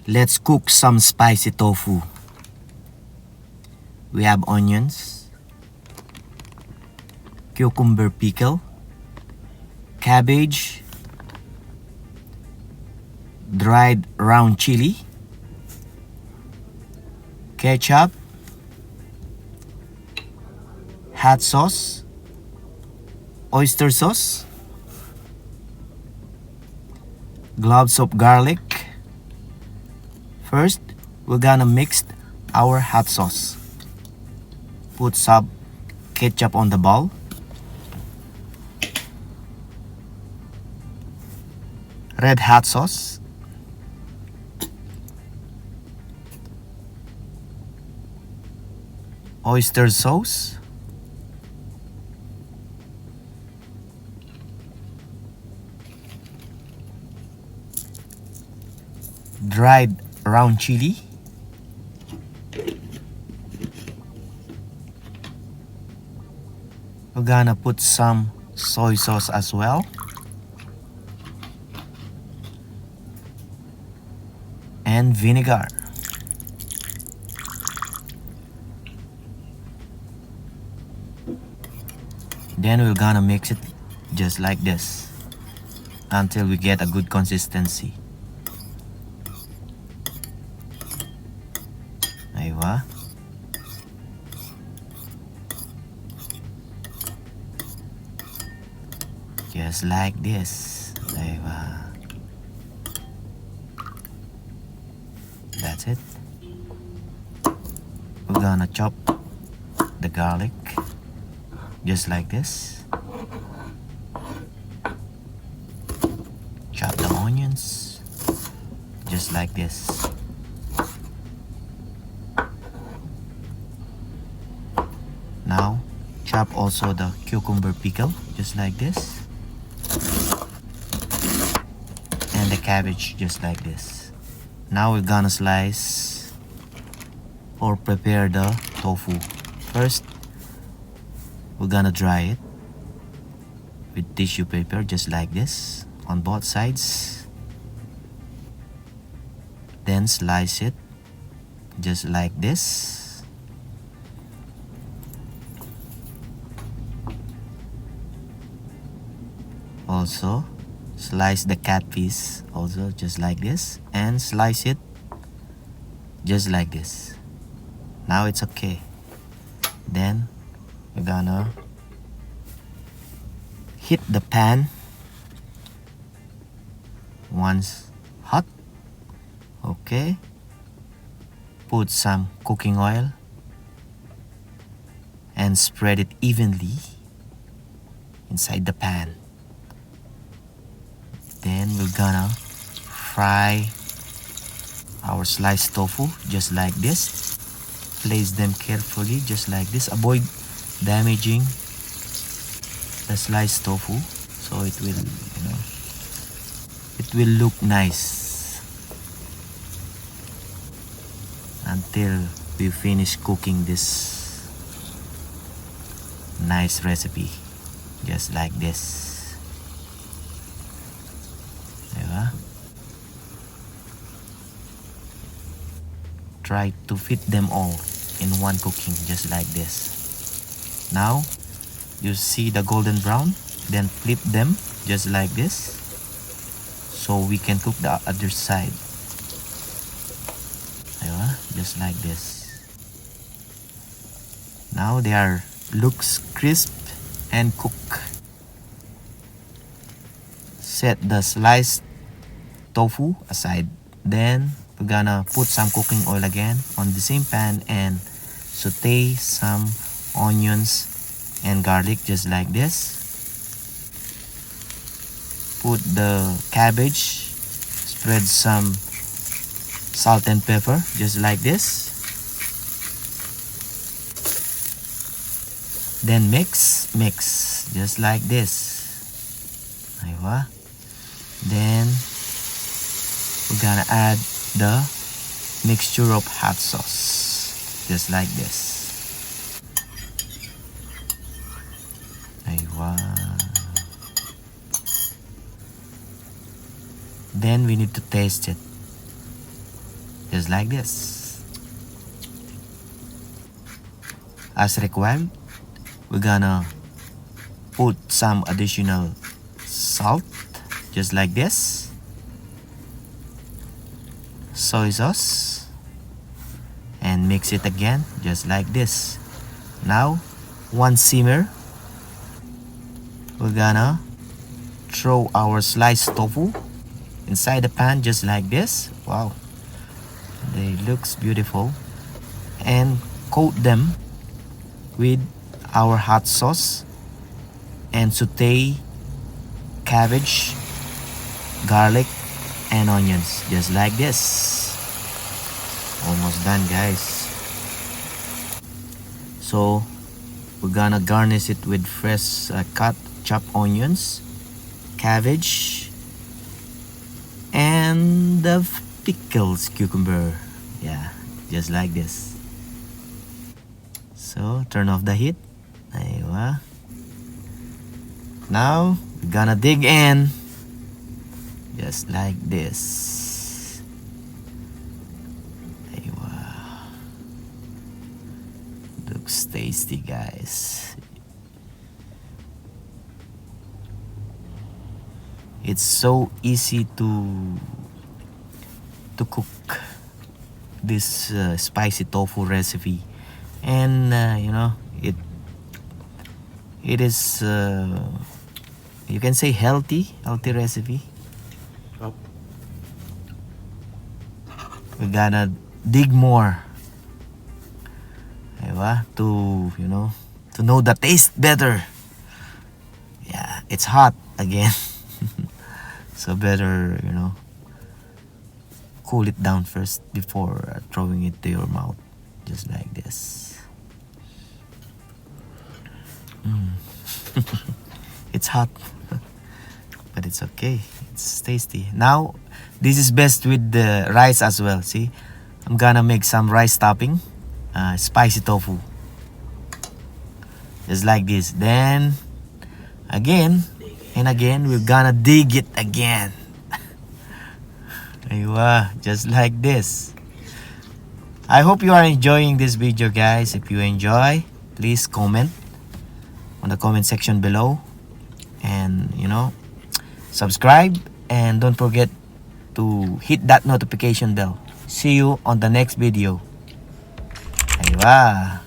Let's cook some spicy tofu. We have onions, cucumber pickle, cabbage, dried round chili, ketchup, hot sauce, oyster sauce, cloves of garlic. First, we're gonna mix our hot sauce. Put some ketchup on the bowl. Red hot sauce. Oyster sauce. Dried round chili. We're gonna put some soy sauce as well. And vinegar. Then we're gonna mix it just like this until we get a good consistency. Aywa. Just like this. Aywa. That's it. We're gonna chop the garlic just like this. Chop the onions just like this. Now chop also the cucumber pickle just like this. And the cabbage just like this. Now we're gonna slice or prepare the tofu. First, we're gonna dry it with tissue paper just like this on both sides. Then slice it just like this. Also, slice the cat piece also just like this and slice it just like this. Now it's okay. Then we're gonna heat the pan once hot. Okay. Put some cooking oil and spread it evenly inside the pan. Then we're gonna fry our sliced tofu just like this. Place them carefully just like this. Avoid damaging the sliced tofu so it will, it will look nice until we finish cooking this nice recipe just like this. Diba? Try to fit them all in one cooking just like this. Now you see the golden brown, then flip them just like this so we can cook the other side. Just like this. Now they are looks crisp and cooked. Set the sliced tofu aside. Then we're gonna put some cooking oil again on the same pan and saute some onions and garlic just like this. Put the cabbage, spread some salt and pepper just like this. Then mix just like this. Aywa. Then we're gonna add the mixture of hot sauce just like this. Aywa. Then we need to taste it. just like this. As required, we're gonna put some additional salt, just like this. Soy sauce, and mix it again, just like this. Now, once simmer, we're gonna throw our sliced tofu inside the pan, just like this. Wow, they looks beautiful. And coat them with our hot sauce and saute cabbage, garlic, and onions, just like this. Almost done, guys. So we're gonna garnish it with fresh cut chopped onions, cabbage, and the pickled cucumber. Yeah, just like this. So turn off the heat. Aywa. Now we're gonna dig in, just like this. Aywa. Looks tasty, guys. It's so easy to cook this spicy tofu recipe, and you know, it is you can say healthy recipe. Yep. We're gonna dig more, diba? To, you know, to know the taste better. Yeah, it's hot again. So better, you know, cool it down first before throwing it to your mouth, just like this. It's hot, but it's okay. It's tasty. Now, this is best with the rice as well. See, I'm gonna make some rice topping, spicy tofu, just like this. Then, again and again, we're gonna dig it again. Aywa, just like this. I hope you are enjoying this video, guys. If you enjoy, please comment on the comment section below, and you know, subscribe, and don't forget to hit that notification bell. See you on the next video. Aywa.